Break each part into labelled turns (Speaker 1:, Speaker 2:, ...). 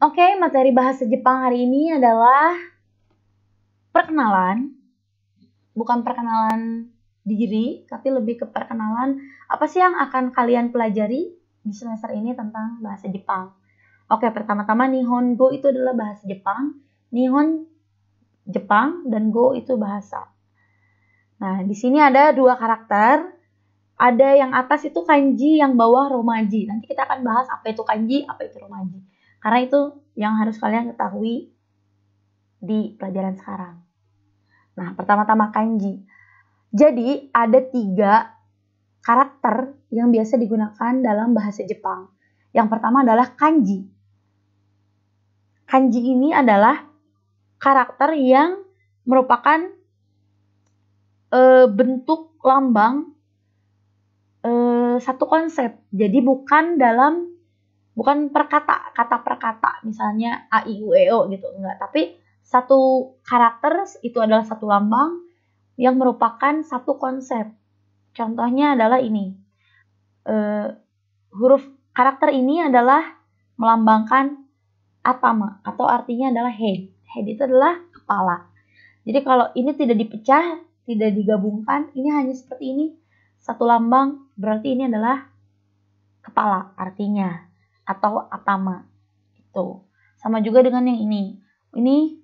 Speaker 1: Oke, materi bahasa Jepang hari ini adalah perkenalan. Bukan perkenalan diri, tapi lebih ke perkenalan apa sih yang akan kalian pelajari di semester ini tentang bahasa Jepang. Oke, pertama-tama Nihongo itu adalah bahasa Jepang. Nihon Jepang dan Go itu bahasa. Nah, di sini ada dua karakter. Ada yang atas itu kanji, yang bawah romaji. Nanti kita akan bahas apa itu kanji, apa itu romaji. Karena itu yang harus kalian ketahui di pelajaran sekarang. Nah, pertama-tama kanji. Jadi, ada 3 karakter yang biasa digunakan dalam bahasa Jepang. Yang pertama adalah kanji. Kanji ini adalah karakter yang merupakan bentuk lambang satu konsep. Jadi bukan kata per kata, misalnya a i u e o gitu, enggak, tapi satu karakter itu adalah satu lambang yang merupakan satu konsep. Contohnya adalah ini. Huruf karakter ini adalah melambangkan atama atau artinya adalah head. Head itu adalah kepala. Jadi kalau ini tidak dipecah, tidak digabungkan, ini hanya seperti ini. Satu lambang berarti ini adalah kepala artinya atau atama. Itu. Sama juga dengan yang ini. Ini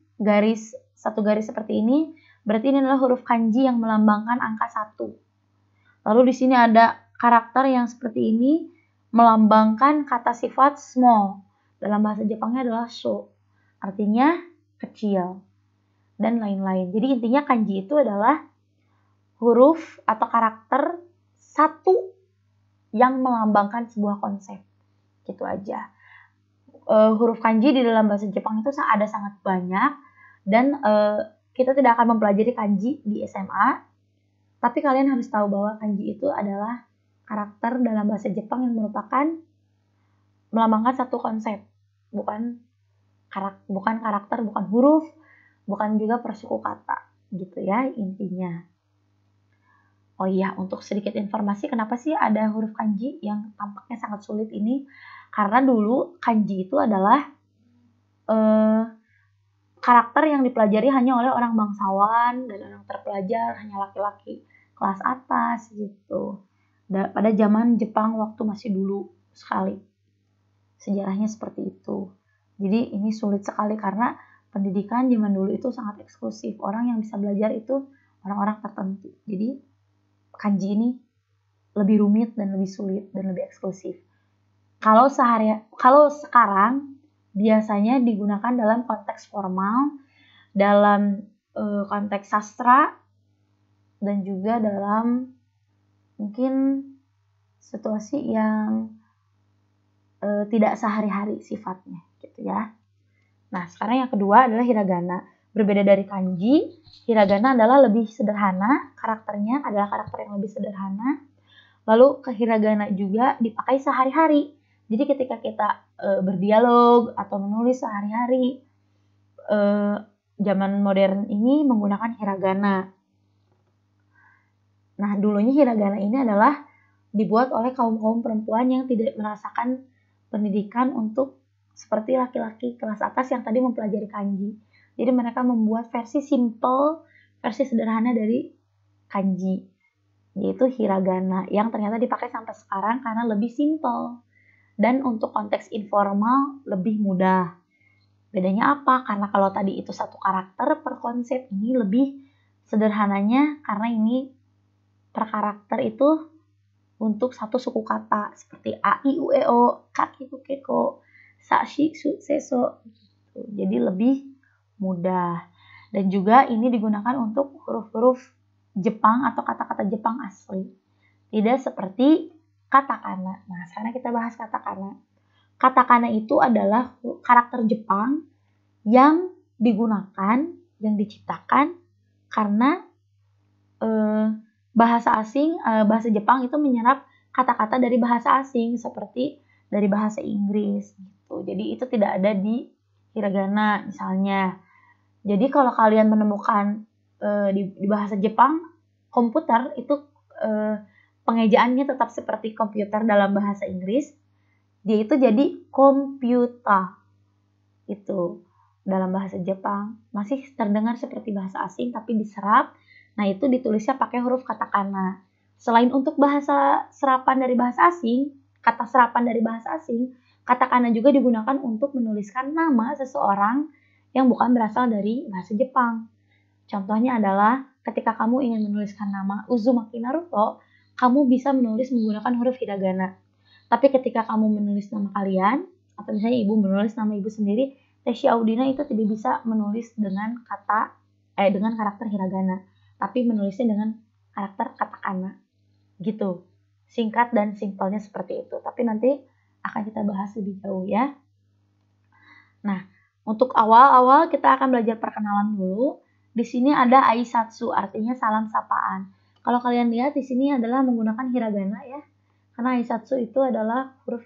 Speaker 1: satu garis seperti ini, berarti ini adalah huruf kanji yang melambangkan angka 1. Lalu di sini ada karakter yang seperti ini melambangkan kata sifat small. Dalam bahasa Jepangnya adalah sho. Artinya kecil. Dan lain-lain. Jadi intinya kanji itu adalah huruf atau karakter satu yang melambangkan sebuah konsep. Gitu aja. Huruf kanji di dalam bahasa Jepang itu ada sangat banyak. Dan kita tidak akan mempelajari kanji di SMA. Tapi kalian harus tahu bahwa kanji itu adalah karakter dalam bahasa Jepang yang merupakan melambangkan satu konsep. Bukan karakter, bukan huruf, bukan juga persuku kata. Gitu ya intinya. Oh iya, untuk sedikit informasi, kenapa sih ada huruf kanji yang tampaknya sangat sulit ini? Karena dulu kanji itu adalah karakter yang dipelajari hanya oleh orang bangsawan dan orang terpelajar, hanya laki-laki kelas atas gitu. Pada zaman Jepang waktu masih dulu sekali. Sejarahnya seperti itu. Jadi ini sulit sekali karena pendidikan zaman dulu itu sangat eksklusif. Orang yang bisa belajar itu orang-orang tertentu. Jadi kanji ini lebih rumit dan lebih sulit dan lebih eksklusif. Kalau sekarang biasanya digunakan dalam konteks formal, dalam konteks sastra, dan juga dalam mungkin situasi yang tidak sehari-hari sifatnya gitu ya. Nah, sekarang yang kedua adalah hiragana. Berbeda dari kanji, hiragana adalah lebih sederhana, karakternya adalah karakter yang lebih sederhana. Lalu ke hiragana juga dipakai sehari-hari. Jadi ketika kita berdialog atau menulis sehari-hari, zaman modern ini menggunakan hiragana. Nah, dulunya hiragana ini adalah dibuat oleh kaum-kaum perempuan yang tidak merasakan pendidikan untuk seperti laki-laki kelas atas yang tadi mempelajari kanji. Jadi mereka membuat versi simple, versi sederhana dari kanji, yaitu hiragana, yang ternyata dipakai sampai sekarang karena lebih simple. Dan untuk konteks informal lebih mudah. Bedanya apa? Karena kalau tadi itu satu karakter per konsep, ini lebih sederhananya karena ini per karakter itu untuk satu suku kata seperti a, i, u, e, o, kakiku, keko, sashi, su, seso. Jadi lebih mudah. Dan juga ini digunakan untuk huruf-huruf Jepang atau kata-kata Jepang asli. Tidak seperti katakana. Nah, sekarang kita bahas katakana. Katakana itu adalah karakter Jepang yang digunakan, yang diciptakan karena bahasa Jepang itu menyerap kata-kata dari bahasa asing seperti dari bahasa Inggris gitu. Jadi itu tidak ada di hiragana misalnya. Jadi kalau kalian menemukan di bahasa Jepang komputer itu pengejaannya tetap seperti komputer dalam bahasa Inggris, dia itu jadi komputer. Itu dalam bahasa Jepang masih terdengar seperti bahasa asing tapi diserap. Nah, itu ditulisnya pakai huruf katakana. Selain untuk bahasa serapan dari bahasa asing, kata serapan dari bahasa asing, katakana juga digunakan untuk menuliskan nama seseorang yang bukan berasal dari bahasa Jepang. Contohnya adalah ketika kamu ingin menuliskan nama Uzumaki Naruto, kamu bisa menulis menggunakan huruf hiragana. Tapi ketika kamu menulis nama kalian, atau misalnya ibu menulis nama ibu sendiri, Teshi Audina itu tidak bisa menulis dengan dengan karakter hiragana, tapi menulisnya dengan karakter katakana. Gitu. Singkat dan simpelnya seperti itu. Tapi nanti akan kita bahas lebih jauh ya. Nah, untuk awal-awal kita akan belajar perkenalan dulu. Di sini ada aisatsu, artinya salam sapaan. Kalau kalian lihat di sini adalah menggunakan hiragana ya. Karena aisatsu itu adalah huruf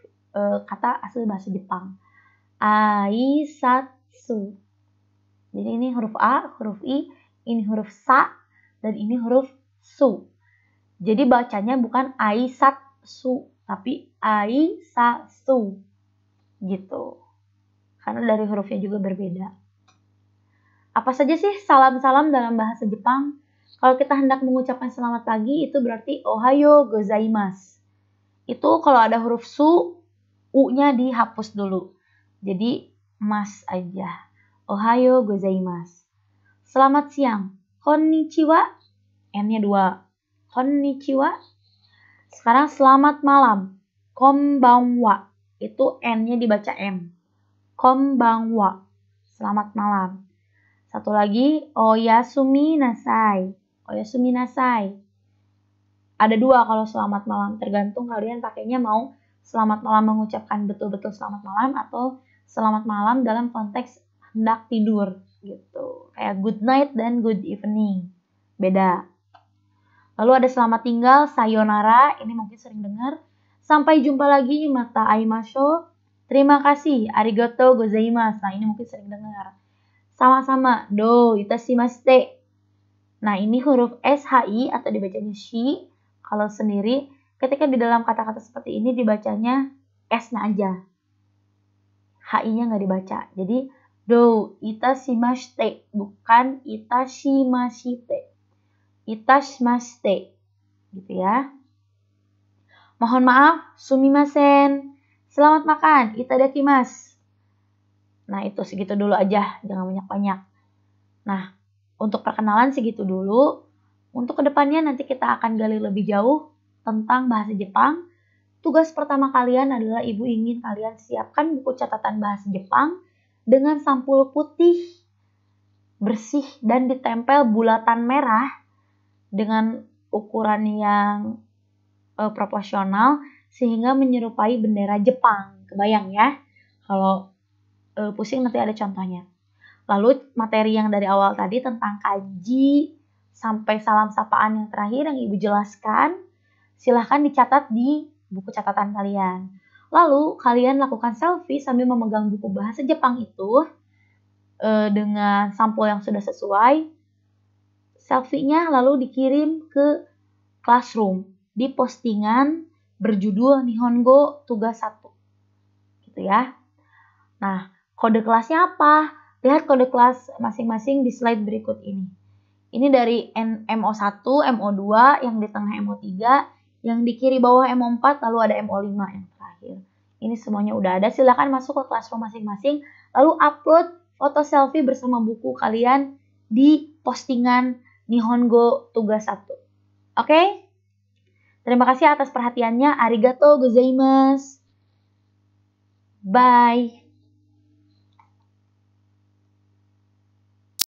Speaker 1: kata asli bahasa Jepang. Aisatsu. Jadi ini huruf A, huruf I, ini huruf sa, dan ini huruf su. Jadi bacanya bukan aisatsu, tapi aisatsu. Gitu. Karena dari hurufnya juga berbeda. Apa saja sih salam-salam dalam bahasa Jepang? Kalau kita hendak mengucapkan selamat pagi, itu berarti ohayo gozaimasu. Itu kalau ada huruf su, u-nya dihapus dulu. Jadi mas aja. Ohayo gozaimasu. Selamat siang. Konnichiwa. N-nya 2. Konnichiwa. Sekarang selamat malam. Konbanwa. Itu N-nya dibaca M. Konbanwa. Selamat malam. Satu lagi, oyasumi nasai. Oyasumi nasai. Ada 2 kalau selamat malam. Tergantung kalian pakainya mau selamat malam mengucapkan betul-betul selamat malam atau selamat malam dalam konteks hendak tidur gitu. Kayak good night dan good evening. Beda. Lalu ada selamat tinggal, sayonara. Ini mungkin sering dengar. Sampai jumpa lagi, mata aimasho. Terima kasih, arigatou gozaimasu. Nah, ini mungkin sering dengar. Sama-sama, do itashimashite. Nah, ini huruf SHI atau dibacanya shi. Kalau sendiri, ketika di dalam kata-kata seperti ini dibacanya S-nya aja. HI-nya nggak dibaca. Jadi, do itashimashite, bukan itashimashite. Itashimashite. Gitu ya. Mohon maaf, sumimasen. Selamat makan, itadakimasu. Nah, itu segitu dulu aja, jangan banyak-banyak. Nah, untuk perkenalan segitu dulu. Untuk kedepannya nanti kita akan gali lebih jauh tentang bahasa Jepang. Tugas pertama kalian adalah ibu ingin kalian siapkan buku catatan bahasa Jepang dengan sampul putih, bersih, dan ditempel bulatan merah dengan ukuran yang proporsional sehingga menyerupai bendera Jepang. Kebayang ya? Kalau pusing nanti ada contohnya. Lalu materi yang dari awal tadi tentang kanji sampai salam sapaan yang terakhir yang ibu jelaskan, silahkan dicatat di buku catatan kalian. Lalu kalian lakukan selfie sambil memegang buku bahasa Jepang itu dengan sampul yang sudah sesuai. Selfie-nya lalu dikirim ke classroom di postingan berjudul Nihongo Tugas 1. Gitu ya. Nah, kode kelasnya apa? Lihat kode kelas masing-masing di slide berikut ini. Ini dari MO1, MO2, yang di tengah MO3, yang di kiri bawah MO4, lalu ada MO5 yang terakhir. Ini semuanya udah ada. Silahkan masuk ke classroom masing-masing, lalu upload foto selfie bersama buku kalian di postingan Nihongo Tugas 1. Oke? Terima kasih atas perhatiannya. Arigatou gozaimasu. Bye.